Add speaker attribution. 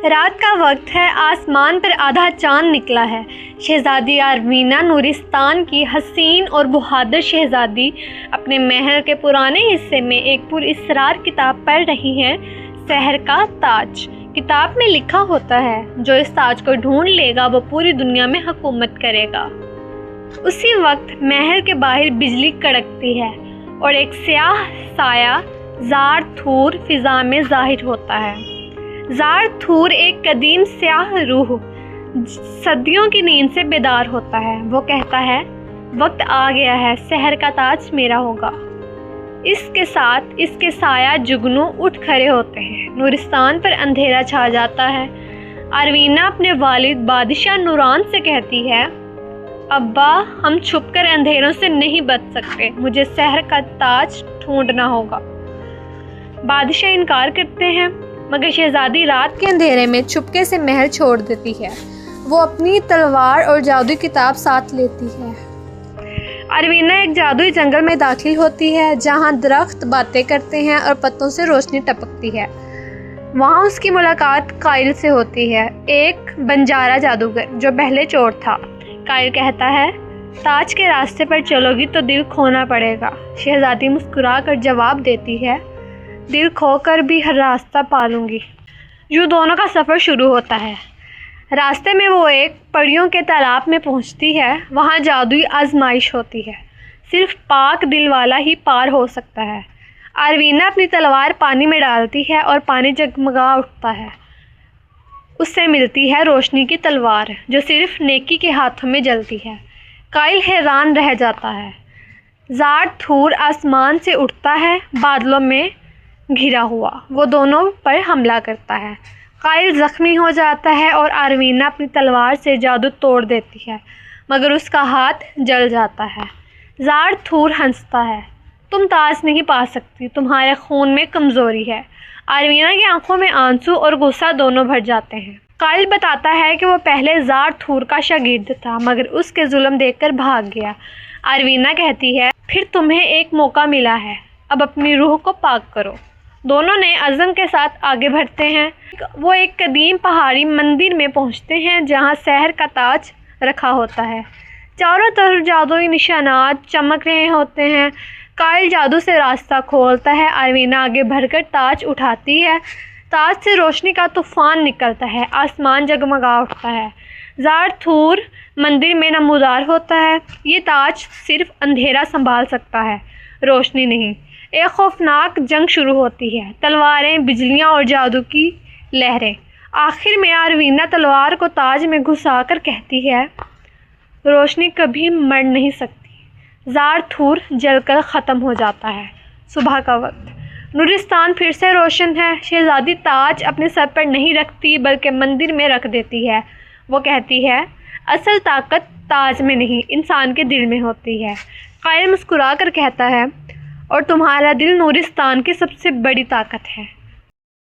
Speaker 1: رات کا وقت ہے، آسمان پر آدھا چاند نکلا ہے۔ شہزادی آروینہ نورستان کی حسین اور بہادر شہزادی اپنے محل کے پرانے حصے میں ایک پراسرار کتاب پڑھ رہی ہیں، سحر کا تاج۔ کتاب میں لکھا ہوتا ہے، جو اس تاج کو ڈھونڈ لے گا وہ پوری دنیا میں حکومت کرے گا۔ اسی وقت محل کے باہر بجلی کڑکتی ہے اور ایک سیاہ سایہ زارتھور فضا میں ظاہر ہوتا ہے۔ زارتھور ایک قدیم سیاہ روح صدیوں کی نیند سے بیدار ہوتا ہے۔ وہ کہتا ہے، وقت آ گیا ہے، سحر کا تاج میرا ہوگا۔ اس کے ساتھ اس کے سایہ جگنو اٹھ کھڑے ہوتے ہیں۔ نورستان پر اندھیرا چھا جاتا ہے۔ آروینہ اپنے والد بادشاہ نوران سے کہتی ہے، ابا، ہم چھپ کر اندھیروں سے نہیں بچ سکتے، مجھے سحر کا تاج ڈھونڈنا ہوگا۔ بادشاہ انکار کرتے ہیں، مگر شہزادی رات کے اندھیرے میں چپکے سے محل چھوڑ دیتی ہے۔ وہ اپنی تلوار اور جادوئی کتاب ساتھ لیتی ہے۔ آروینہ ایک جادوئی جنگل میں داخل ہوتی ہے، جہاں درخت باتیں کرتے ہیں اور پتوں سے روشنی ٹپکتی ہے۔ وہاں اس کی ملاقات قائل سے ہوتی ہے، ایک بنجارا جادوگر جو پہلے چور تھا۔ قائل کہتا ہے، تاج کے راستے پر چلو گی تو دل کھونا پڑے گا۔ شہزادی مسکرا کر جواب دیتی ہے، دل کھو کر بھی ہر راستہ پالوں گی۔ یوں دونوں کا سفر شروع ہوتا ہے۔ راستے میں وہ ایک پریوں کے تالاب میں پہنچتی ہے۔ وہاں جادوئی آزمائش ہوتی ہے، صرف پاک دل والا ہی پار ہو سکتا ہے۔ آروینہ اپنی تلوار پانی میں ڈالتی ہے اور پانی جگمگا اٹھتا ہے۔ اس سے ملتی ہے روشنی کی تلوار، جو صرف نیکی کے ہاتھوں میں جلتی ہے۔ قائل حیران رہ جاتا ہے۔ زارتھور آسمان سے اٹھتا ہے، بادلوں میں گھرا ہوا۔ وہ دونوں پر حملہ کرتا ہے۔ قائل زخمی ہو جاتا ہے اور آروینہ اپنی تلوار سے جادو توڑ دیتی ہے، مگر اس کا ہاتھ جل جاتا ہے۔ زارتھور ہنستا ہے، تم تاج نہیں پا سکتی، تمہارے خون میں کمزوری ہے۔ آروینہ کی آنکھوں میں آنسو اور غصہ دونوں بھر جاتے ہیں۔ قائل بتاتا ہے کہ وہ پہلے زارتھور کا شاگرد تھا، مگر اس کے ظلم دیکھ کر بھاگ گیا۔ آروینہ کہتی ہے، پھر تمہیں ایک موقع ملا ہے، اب اپنی روح کو پاک کرو۔ دونوں نے عزم کے ساتھ آگے بڑھتے ہیں۔ وہ ایک قدیم پہاڑی مندر میں پہنچتے ہیں، جہاں سحر کا تاج رکھا ہوتا ہے۔ چاروں طرف جادوئی نشانات چمک رہے ہوتے ہیں۔ قائل جادو سے راستہ کھولتا ہے۔ آروینہ آگے بڑھ کر تاج اٹھاتی ہے۔ تاج سے روشنی کا طوفان نکلتا ہے، آسمان جگمگا اٹھتا ہے۔ زارتھور مندر میں نمودار ہوتا ہے، یہ تاج صرف اندھیرا سنبھال سکتا ہے، روشنی نہیں۔ ایک خوفناک جنگ شروع ہوتی ہے، تلواریں، بجلیاں اور جادو کی لہریں۔ آخر میں آروینہ تلوار کو تاج میں گھسا کر کہتی ہے، روشنی کبھی مر نہیں سکتی۔ زارتھور جل کر ختم ہو جاتا ہے۔ صبح کا وقت، نورستان پھر سے روشن ہے۔ شہزادی تاج اپنے سر پر نہیں رکھتی بلکہ مندر میں رکھ دیتی ہے۔ وہ کہتی ہے، اصل طاقت تاج میں نہیں، انسان کے دل میں ہوتی ہے۔ قائل مسکرا کر کہتا ہے، اور تمہارا دل نورستان کی سب سے بڑی طاقت ہے۔